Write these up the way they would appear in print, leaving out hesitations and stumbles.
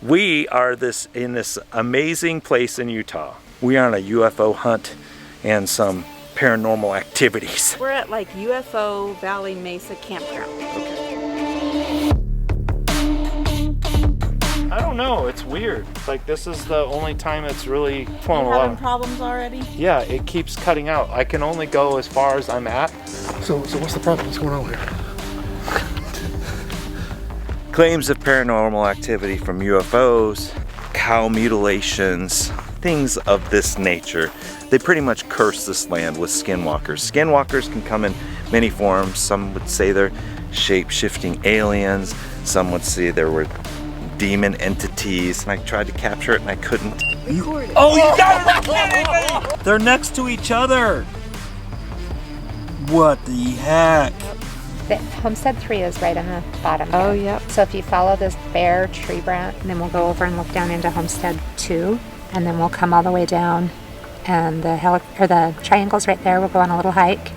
We are in this amazing place in Utah. We are on a UFO hunt and some paranormal activities. We're at like UFO Valley Mesa Campground. Okay. I don't know, it's weird. Like this is the only time it's really pulling You having problems already? Yeah, it keeps cutting out. I can only go as far as I'm at. So what's the problem? What's going on here? Claims of paranormal activity from UFOs, cow mutilations, things of this nature. They pretty much curse this land with skinwalkers. Skinwalkers can come in many forms. Some would say they're shape-shifting aliens. Some would say there were demon entities. And I tried to capture it and I couldn't. Oh, you got it! They're next to each other. What the heck? Homestead 3 is right on the bottom. Oh, here. yep. So if you follow this bare tree branch, and then we'll go over and look down into Homestead 2, and then we'll come all the way down, and the triangle's right there. We'll go on a little hike.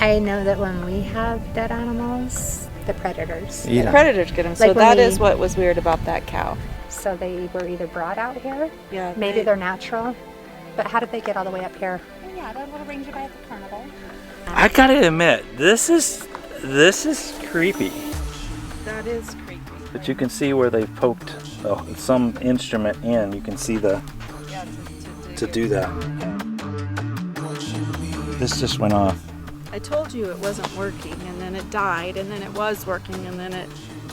I know that when we have dead animals, the predators. Yeah. The predators get them. So that is what was weird about that cow. So they were either brought out here. Yeah. Maybe they're natural. But how did they get all the way up here? Yeah, they're a little ranger by the carnival. I gotta admit, this is creepy. That is creepy. But you can see where they poked some instrument in. You can see to do that. This just went off. I told you it wasn't working, and then it died, and then it was working, and then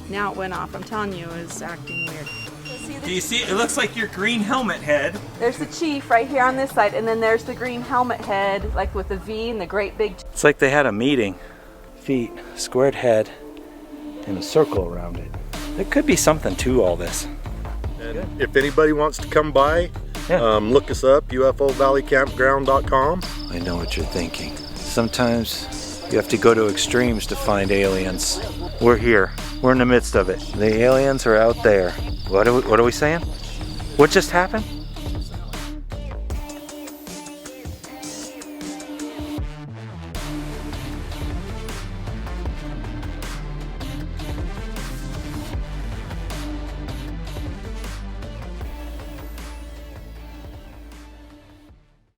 now it went off. I'm telling you, it's acting weird. Do you see? It looks like your green helmet head. There's the chief right here on this side, and then there's the green helmet head, like with the V and the great big. It's like they had a meeting. Feet, squared head, and a circle around it. There could be something to all this. And if anybody wants to come by, look us up, UFOValleyCampground.com. I know what you're thinking. Sometimes you have to go to extremes to find aliens. We're here. We're in the midst of it. The aliens are out there. What are we saying? What just happened?